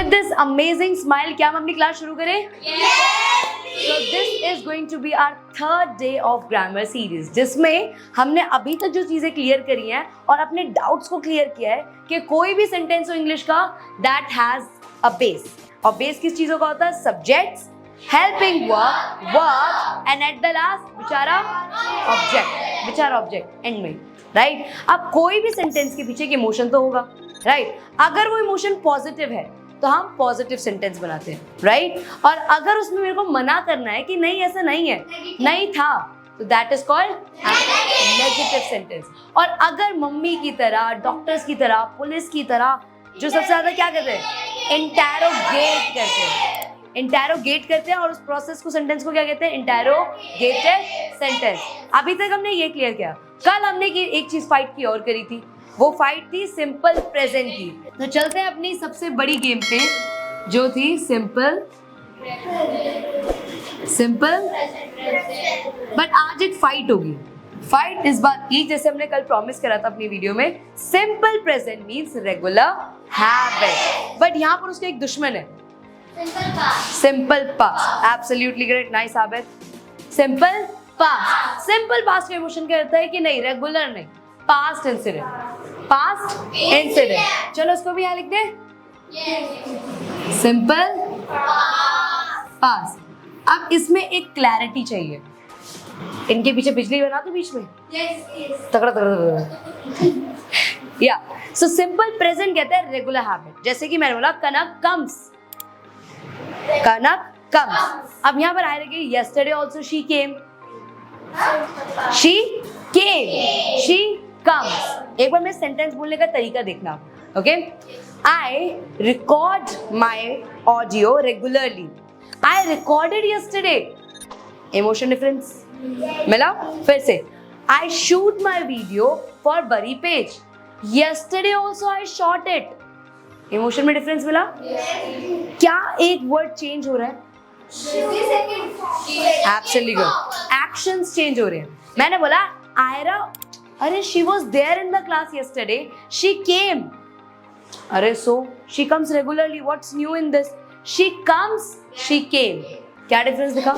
with this amazing smile, क्या हम अपनी क्लास शुरू करें? So this is going to be our third day of grammar series, जिसमें हमने अभी तक जो चीजें क्लियर करी हैं और अपने डाउट्स को क्लियर किया है कि कोई भी सेंटेंस हो इंग्लिश का that has a base, और बेस किस चीजों का होता है? Subjects, helping verb and at the last बेचारा ऑब्जेक्ट एंड में, राइट? अब कोई भी सेंटेंस के पीछे एक इमोशन तो होगा, राइट? अगर वो इमोशन पॉजिटिव है तो हम पॉजिटिव सेंटेंस बनाते हैं, राइट? और अगर उसमें मेरे को मना करना है कि नहीं ऐसा नहीं है, नहीं था, तो that is called negative sentence. और अगर मम्मी की तरह, डॉक्टर्स की तरह, पुलिस की तरह जो सबसे ज्यादा क्या करते हैं? इंटैरोगेट करते हैं और उस प्रोसेस को, सेंटेंस को क्या कहते हैं? Interrogative sentence. अभी तक हमने ये क्लियर किया। कल हमने एक चीज फाइट की और करी थी, वो फाइट थी सिंपल प्रेजेंट की। तो चलते हैं अपनी सबसे बड़ी गेम पे, जो थी सिंपल, बट आज एक फाइट होगी। फाइट इस बात की, जैसे हमने कल प्रॉमिस करा था अपनी वीडियो में, simple present means regular habit, but यहाँ पर उसका एक दुश्मन है, simple past. Absolutely great, nice Abid. Simple past का इमोशन क्या रहता है कि नहीं, रेगुलर नहीं, पास्ट इंसिडेंट। चलो उसको भी यहाँ लिख दे, सिंपल पास्ट। अब इसमें एक क्लैरिटी चाहिए, इनके पीछे बिजली बना तो बीच में तगड़ा या। सो सिंपल प्रेजेंट कहते हैं रेगुलर हैबिट। जैसे कि मैंने बोला कनक कम्स। अब यहाँ पर आए लगे yesterday also she came, she comes। एक बार मैं सेंटेंस बोलने का तरीका देखना, okay? I record my audio regularly. I recorded yesterday. Emotion difference मिला? फिर से I shoot my video for Bari page. Yesterday also I shot it. Emotion में डिफरेंस मिला? क्या एक वर्ड चेंज हो रहा है? Absolutely good. Actions चेंज हो रहे हैं। मैंने बोला आयरा, अरे she was there in the class yesterday. She came. अरे so she comes regularly. What's new in this? She comes, she came. क्या डिफरेंस दिखा?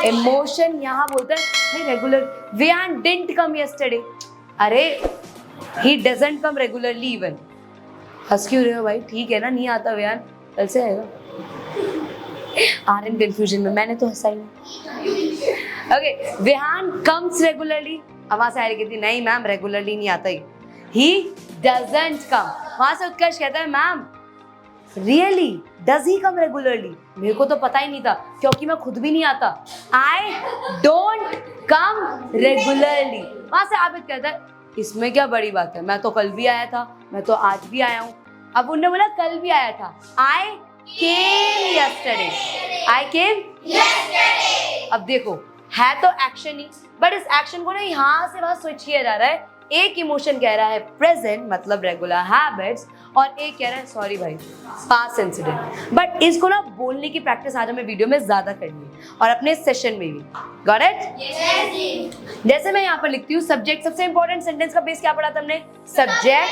इमोशन यहाँ बोलता है नहीं regular. Vian didn't come yesterday. अरे he doesn't come regularly even. हंस क्यों रहे हो भाई? ठीक है ना, नहीं आता व्यान, कल से आएगा। आर इन कंफ्यूजन में, मैंने तो हंसा ही नहीं। Okay, Vihaan comes regularly. अब वहां से आए कहती नहीं मैम रेगुलरली नहीं आता ही। He doesn't come. वहां से उत्कर्ष कहता है ma'am really does he come regularly? मेरे को तो पता ही नहीं था क्योंकि मैं खुद भी नहीं आता। I don't come regularly. वहां से आबिद कहता है इसमें क्या बड़ी बात है, मैं तो कल भी आया था, मैं तो आज भी आया हूँ। अब उन्होंने बोला कल भी आया था। I came yesterday। अब देखो है तो एक्शन ही, बट इस एक्शन को ना यहाँ से वहां स्विच किया जा रहा है। एक इमोशन कह रहा है प्रेजेंट मतलब रेगुलर हैबिट्स, और एक कह रहा है सॉरी भाई पास्ट इंसिडेंट। बट इसको ना बोलने की प्रैक्टिस आज हमें वीडियो में ज्यादा करनी है और अपने सेशन में भी। Got it? जैसे मैं यहाँ पर लिखती हूँ सब्जेक्ट, सबसे इंपॉर्टेंट सेंटेंस का बेस क्या पढ़ा था हमने? सब्जेक्ट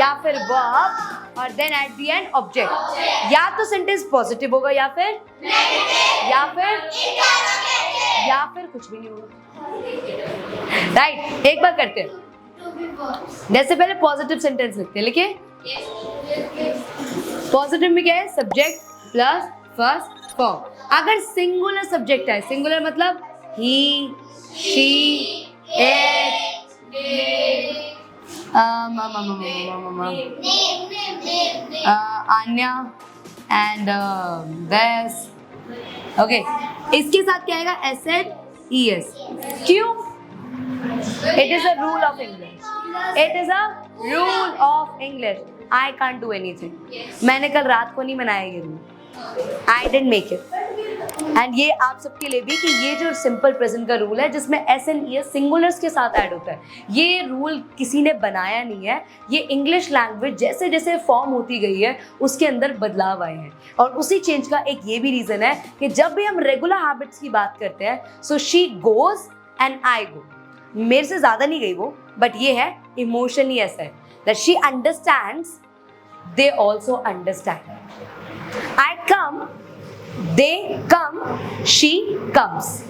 या फिर वर्ब और then at the end object. या तो सेंटेंस पॉजिटिव होगा या फिर कुछ भी नहीं होगा, राइट? एक बार करते हैं, जैसे पहले पॉजिटिव सेंटेंस लिखते हैं। लिखिए पॉजिटिव में क्या है? Subject plus first form. अगर सिंगुलर सब्जेक्ट है, सिंगुलर मतलब he, she, it, Anya and this, okay. इसके साथ क्या आएगा? एसेड, ईएस। क्यों? It is a rule of English. I can't do anything. मैंने कल रात को नहीं बनाया ये rule. I didn't make it. And ये आप सबके लिए भी कि ये जो सिंपल प्रेजेंट का रूल है जिसमें एस एंड ई सिंगुलर्स के साथ ऐड होता है, ये रूल किसी ने बनाया नहीं है। ये इंग्लिश लैंग्वेज जैसे जैसे फॉर्म होती गई है उसके अंदर बदलाव आए हैं। और उसी चेंज का एक ये भी रीज़न है कि जब भी हम रेगुलर हैबिट्स की बात करते हैं, so she goes and I go, मेरे से ज़्यादा नहीं गई वो, बट ये है इमोशनली ऐसा है that she understands they also understand. I come, they come, she comes.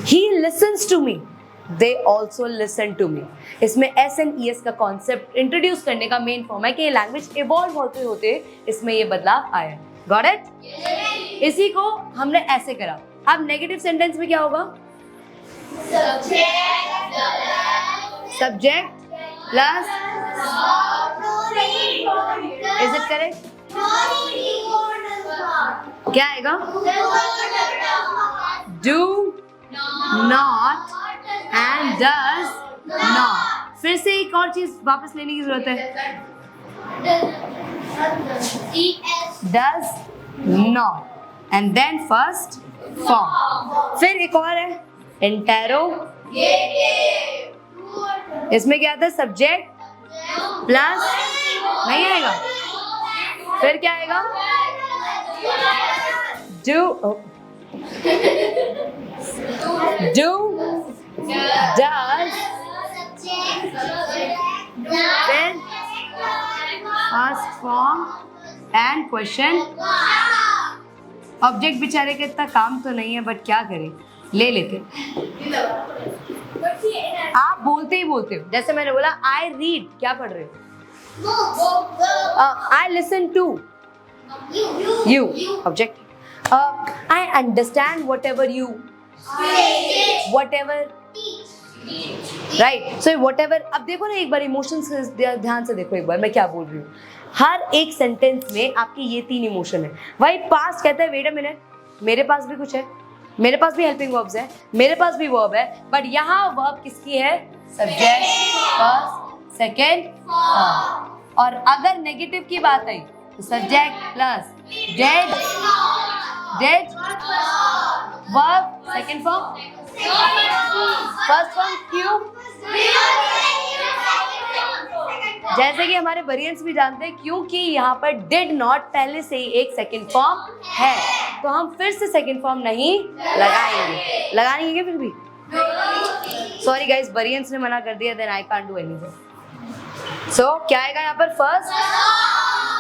He listens to me, they also listen to me. इसमें S and ES का कॉन्सेप्ट इंट्रोड्यूस करने का मेन फॉर्म है कि ये लैंग्वेज इवॉल्व होते होते इसमें ये बदलाव आया. Got it? इसी को हमने ऐसे करा. अब नेगेटिव सेंटेंस में क्या होगा? Subject plus, is it correct? क्या आएगा? Do not and does not. फिर से एक और चीज वापस लेने की जरूरत है. Does not and then first form. फिर एक और है इंटेरो. इसमें क्या आता है? सब्जेक्ट प्लस, नहीं आएगा. फिर क्या आएगा? Do, do, does, then first form and question. Object बेचारे का इतना काम तो नहीं है, बट क्या करें, ले लेते. आप बोलते ही बोलते हो. जैसे मैंने बोला आई रीड, क्या पढ़ रहे हो? I listen to, you object. I understand whatever you, whatever, right. So whatever. अब देखो ना एक बार इमोशंस ध्यान से देखो एक बार मैं क्या बोल रही हूँ. हर एक सेंटेंस में आपकी ये 3 इमोशन है. वही पास्ट कहता है वेट अ मिनट, मेरे पास भी कुछ है, मेरे पास भी हेल्पिंग वर्ब्स है, मेरे पास भी वर्ब है, बट यहाँ वर्ब किसकी है? Subject first second first. और अगर नेगेटिव की बात आई तो subject plus dead, dead verb second form, first form क्यों? जैसे कि हमारे वेरिएंट्स भी जानते हैं, क्योंकि यहाँ पर डिड नॉट पहले से ही एक सेकेंड फॉर्म है, तो हम फिर से सेकेंड फॉर्म नहीं लगाएंगे. लगाएंगे फिर भी? सॉरी गाइस, वेरिएंट्स ने मना कर दिया, then I can't do anything. So क्या आएगा यहाँ पर? फर्स्ट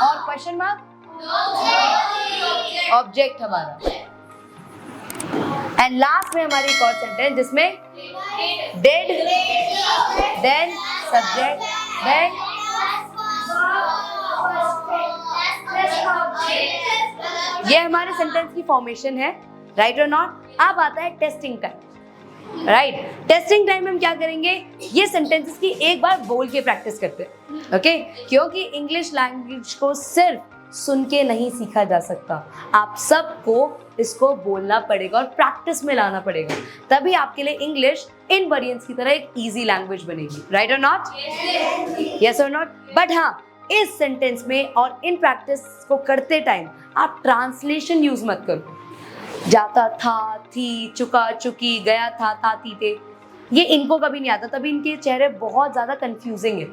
और क्वेश्चन मार्क, ऑब्जेक्ट हमारा. एंड लास्ट में हमारी एक और सेंटेंस जिसमें डिड, देन सब्जेक्ट, देन ये हमारे सेंटेंस की फॉर्मेशन है. राइट और नॉट? अब आता है testing time. Right, testing time में हम क्या करेंगे? ये सेंटेंसेस की एक बार बोल के प्रैक्टिस करते हैं. ओके? क्योंकि इंग्लिश लैंग्वेज को सिर्फ सुन के नहीं सीखा जा सकता, आप सबको इसको बोलना पड़ेगा और प्रैक्टिस में लाना पड़ेगा, तभी आपके लिए इंग्लिश इन वेरिएंट्स की तरह एक इजी लैंग्वेज बनेगी. राइट और नॉट? यस और नॉट? बट हाँ, इस सेंटेंस में और इन प्रैक्टिस को करते टाइम आप ट्रांसलेशन यूज मत करो. जाता था, थी, चुका, चुकी, गया था, ताती थे, ये इनको कभी नहीं आता, तभी इनके चेहरे बहुत ज्यादा कंफ्यूजिंग है.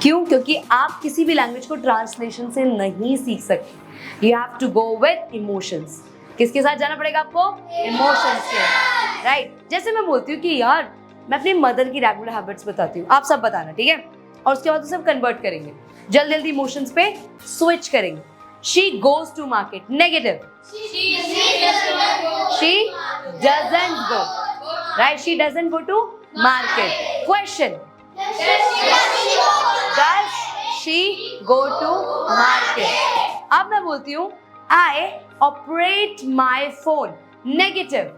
क्यों? क्योंकि आप किसी भी लैंग्वेज को ट्रांसलेशन से नहीं सीख सकते. You have to go with emotions. किसके साथ जाना पड़ेगा आपको? इमोशंस के. राइट. जैसे मैं बोलती हूँ कि यार मैं अपनी मदर की रेगुलर हैबिट्स बताती हूँ, आप सब बताना, ठीक है? और उसके बाद सब कन्वर्ट करेंगे, जल्दी जल्दी इमोशंस पे स्विच करेंगे. She goes to market, negative. She doesn't go. Right, she doesn't go to market. Question, does she go to market? अब मैं बोलती हूँ I operate my phone, negative.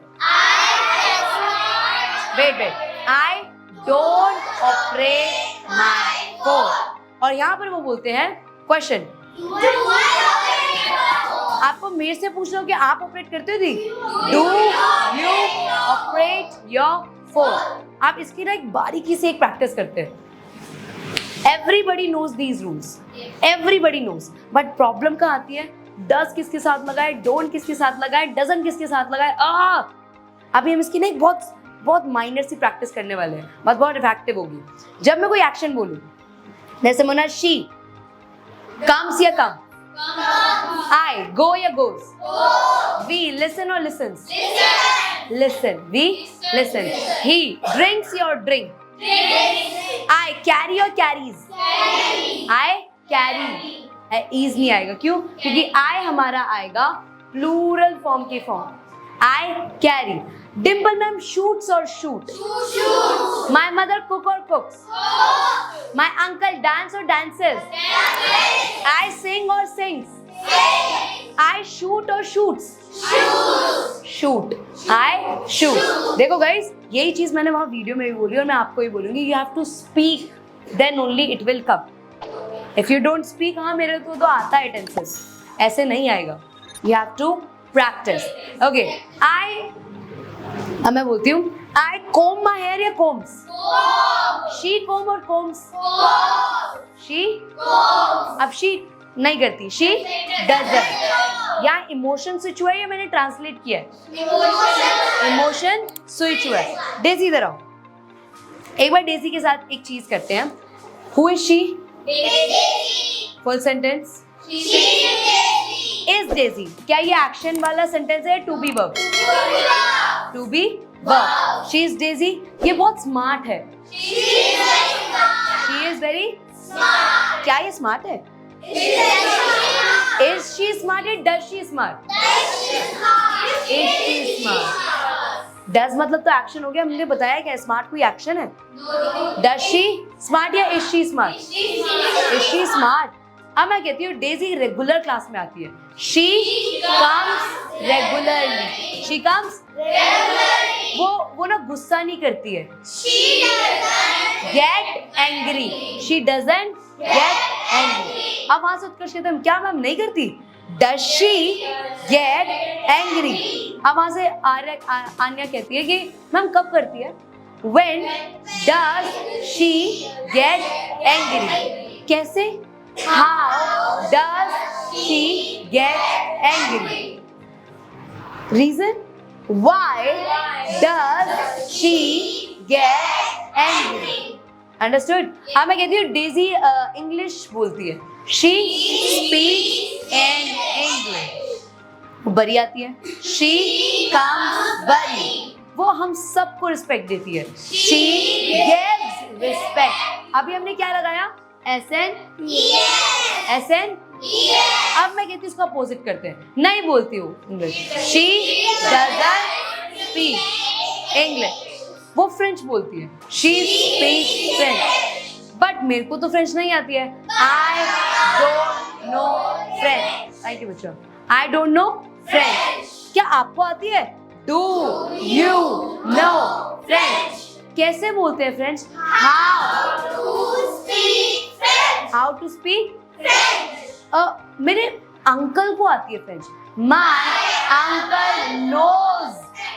Wait, I don't operate my phone. और यहाँ पर वो बोलते हैं क्वेश्चन, आपको मेरे से पूछना हो कि आप ऑपरेट करते हो दी? Do you operate your phone? आप इसकी ना एक बारीकी से एक प्रैक्टिस करते हैं. Everybody knows these rules. Everybody knows. But problem कहाँ आती है? Does किसके साथ लगाए, don't किसके साथ लगाए, doesn't किसके साथ लगाए. अभी हम इसकी ना एक बहुत माइनर सी प्रैक्टिस करने वाले हैं, बहुत इफेक्टिव होगी. जब मैं कोई एक्शन बोलूँ, जैसे मना she comes या come, I go या goes, we listen or listens, listen, we listen, he drinks or drink, I carry or carries, I carry, ईज नहीं आएगा। क्यों? क्योंकि आई हमारा आएगा प्लूरल फॉर्म की फॉर्म। I carry. Dimple ma'am shoots और शूट? माई मदर कुक और कुक्स? माई अंकल डांस और डांसेस? आई सिंग और सिंग्स? आई शूट और शूट्स? शूट। I shoot. देखो गाइस, यही चीज मैंने वहां वीडियो में भी बोली और मैं आपको ही बोलूंगी, you have to speak then only it will come. If you don't speak, हाँ मेरे को तो आता है टेंसेस, ऐसे नहीं आएगा। You have to practise. Okay, अब मैं बोलती हूँ आई कोम माई हेयर या कोम्स? शी कोम और कोम्स? शी। अब शी नहीं करती, शी डजंट। यहाँ इमोशन स्विच हुआ है या मैंने ट्रांसलेट किया है? इमोशन स्विच हुआ है। डेजी इधर आओ, एक बार डेजी के साथ एक चीज करते हैं। Who is she? Full sentence. Is Daisy. क्या ये एक्शन वाला सेंटेंस है? To be verb. To be verb. She is Daisy. ये बहुत स्मार्ट है। She is very smart. क्या ये स्मार्ट है? इज शी स्मार्ट या does she smart? Is she smart. Does मतलब तो एक्शन हो गया, हमने बताया क्या स्मार्ट कोई एक्शन है? डज शी स्मार्ट या is she smart? Is she smart. अब मैं कहती हूँ डेजी रेगुलर क्लास में आती है। She comes regularly. She comes regularly. वो ना गुस्सा नहीं करती है। She doesn't get angry. She doesn't get angry. अब वहां से उत्कर्ष कहते हैं क्या मैम नहीं करती? Does she get angry. अब वहां से आन्या कहती है कि मैम कब करती है? When does she get angry? कैसे? How does she get angry? Reason? Why does she get angry? Understood? अब मैं कहती हूँ डेजी इंग्लिश बोलती है। She speaks in English. बरी आती है। She comes बरी। वो हम सबको रिस्पेक्ट देती है। She gives respect. अभी हमने क्या लगाया? SN? SN? अब मैं कहती हूँ इसको अपोजिट करते हैं। नहीं बोलती हूँ English. She doesn't speak English. वो फ्रेंच बोलती है। She speaks French. बट मेरे को तो फ्रेंच नहीं आती है। I don't know French. Thank you बच्चों। I don't know French. क्या आपको आती है? Do you know French? कैसे बोलते हैं French? How to speak French? How to speak French? मेरे अंकल को आती है French. My uncle knows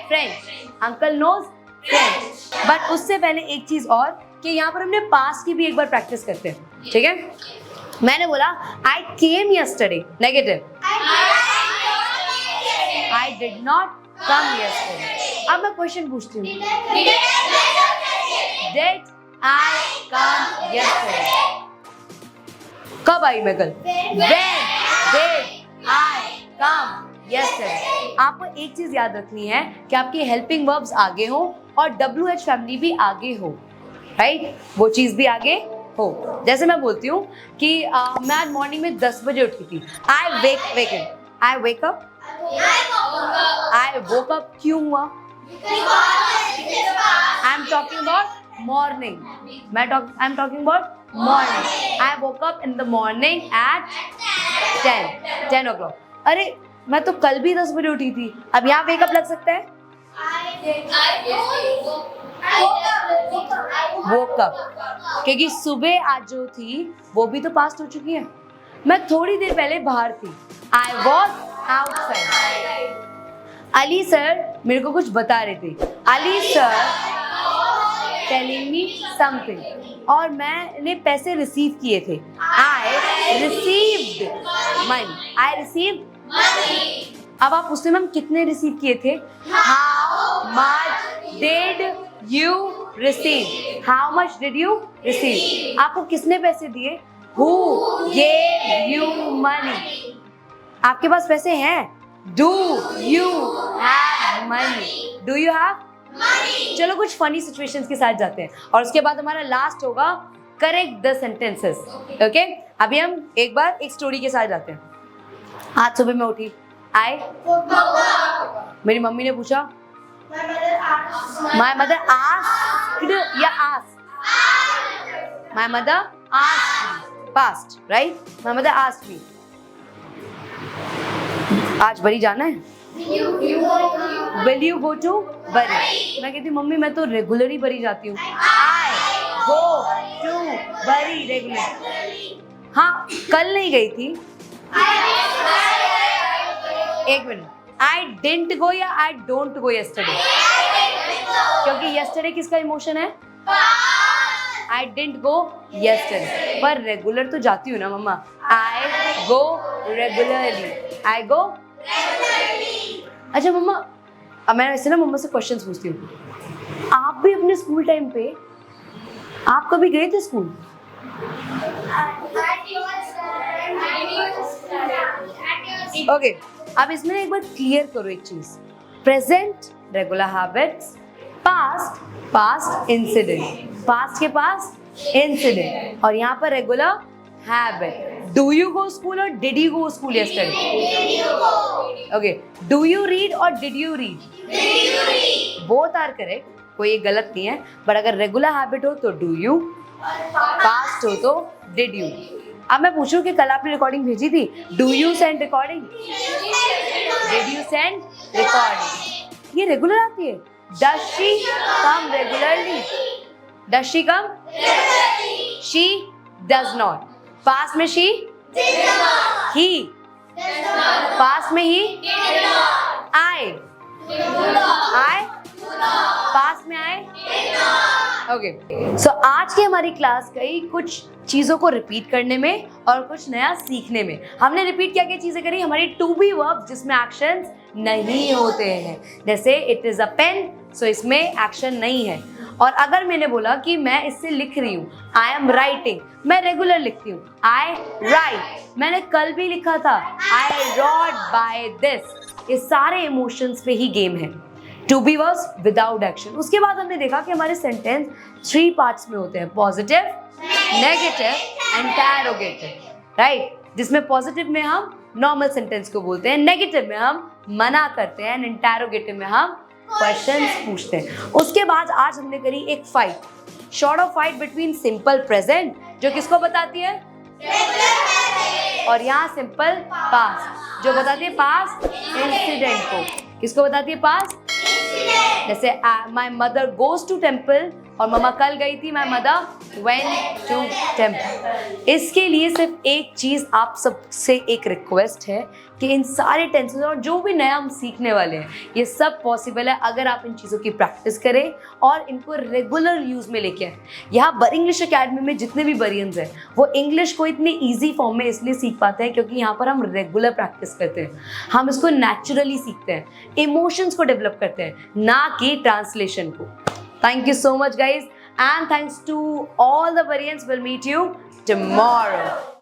French. Uncle knows French. But उससे पहले एक चीज और कि यहाँ पर हमने पास की भी एक बार प्रैक्टिस करते हैं, ठीक है? मैंने बोला I came yesterday. Negative. I did not come yesterday. अब मैं क्वेश्चन पूछती हूँ। Did I come yesterday? कब आई मैं कल? When did I come yesterday? आपको एक चीज याद रखनी है कि आपकी हेल्पिंग वर्ब्स आगे हो और WH फैमिली भी आगे हो, राइट? वो चीज भी आगे हो। जैसे मैं बोलती हूँ कि मैं आज मॉर्निंग में 10 बजे उठी थी। I wake up. I woke up क्यों हुआ? I'm talking about morning. I'm talking about morning. I woke up in the morning at 10 o'clock. अरे मैं तो कल भी 10 बजे उठी थी। अब यहाँ वेकअप लग सकता है? woke up, क्योंकि सुबह आज जो थी वो भी तो पास्ट हो चुकी है। मैं थोड़ी देर पहले बाहर थी। I was outside. Ali sir मेरे को कुछ बता रहे थे। Ali sir telling me something. और मैंने पैसे रिसीव किए थे। I received money. अब आप पूछते मैम कितने रिसीव किए थे? How much did you receive? How much did you receive? आपको किसने पैसे दिए? Who gave you money? आपके पास पैसे हैं? Do you have money? Do you have money? चलो कुछ फनी सिचुएशंस के साथ जाते हैं और उसके बाद हमारा लास्ट होगा करेक्ट द सेंटेंसेस। ओके, अभी हम एक बार एक स्टोरी के साथ जाते हैं। आज सुबह मैं उठी, आए, मेरी मम्मी ने पूछा, माय मदर आस्क्ड या asked? My mother asked, past, right? My mother asked me, आज बरी जाना है? Will you go to bury? मैं कहती मम्मी मैं तो रेगुलर ही बरी जाती हूँ। आई गो टू बरी रेगुलर। हाँ, कल नहीं गई थी। एक मिनट, आई डिडंट गो या आई डोंट गो यस्टरडे? क्योंकि यस्टरडे किसका इमोशन है? आई डिडंट गो यस्टरडे, पर रेगुलर तो जाती हूँ ना मम्मा। आई गो रेगुलरली, आई गो। अच्छा मम्मा, अब मैं ऐसे ना मम्मा से क्वेश्चंस पूछती हूँ, आप भी अपने स्कूल टाइम पे आप कभी गए थे स्कूल? ओके, अब इसमें एक बार क्लियर करो एक चीज, present regular habits, past past incident, past के पास इंसिडेंट, और यहाँ पर regular habit. Do you go school और did you go school yesterday? Okay, do you read और did you read? Both are correct, कोई एक गलत नहीं है, बट अगर रेगुलर हैबिट हो तो डू यू, पास्ट हो तो डिड यू। अब मैं पूछूं कि कल आपने रिकॉर्डिंग भेजी थी, do you send recording? Did you send recording? ये रेगुलर आती है। Does she come regularly? Does she come? She does not. Past में शी, ही, पास्ट में ही, आई, पास्ट में आए। ओके, सो आज की हमारी क्लास गई कुछ चीज़ों को रिपीट करने में और कुछ नया सीखने में। हमने रिपीट क्या क्या चीज़ें करी? हमारी टू बी वर्ब जिसमें एक्शंस नहीं होते हैं, जैसे इट इज़ अ पेन, सो इसमें एक्शन नहीं है। और अगर मैंने बोला कि मैं इससे लिख रही हूँ, आई एम राइटिंग, मैं रेगुलर लिखती हूँ, आई राइट। मैंने कल भी लिखा था, आई रॉट बाय दिस। ये सारे इमोशंस पे ही गेम है। To be verbs without action. उसके बाद हमने देखा कि हमारे सेंटेंस 3 पार्ट्स में होते हैं, पॉजिटिव, नेगेटिव, इंटरोगेटिव, राइट? जिसमें पॉजिटिव में हम नॉर्मल सेंटेंस को बोलते हैं, नेगेटिव में हम मना करते हैं, एंड इंटरोगेटिव में हम क्वेश्चंस पूछते हैं। उसके बाद आज हमने करी एक fight, short of fight between simple present, जो किसको बताती है? और यहाँ सिंपल पास्ट, जो बताती है पास्ट इंसिडेंट को। किसको बताती है? पास्ट। जैसे my mother goes to temple, और मम्मा कल गई थी, my mother went to temple. इसके लिए सिर्फ एक चीज़ आप सबसे एक रिक्वेस्ट है कि इन सारे टेंसेस और जो भी नया हम सीखने वाले हैं, ये सब पॉसिबल है अगर आप इन चीज़ों की प्रैक्टिस करें और इनको रेगुलर यूज़ में लेके आए। यहाँ बर इंग्लिश अकेडमी में जितने भी बरियंस हैं वो इंग्लिश को इतने ईजी फॉर्म में इसलिए सीख पाते हैं क्योंकि यहाँ पर हम रेगुलर प्रैक्टिस करते हैं, हम इसको नेचुरली सीखते हैं, इमोशंस को डेवलप करते हैं, ना कि ट्रांसलेशन को। Thank you so much guys, and thanks to all the variants. We'll meet you tomorrow.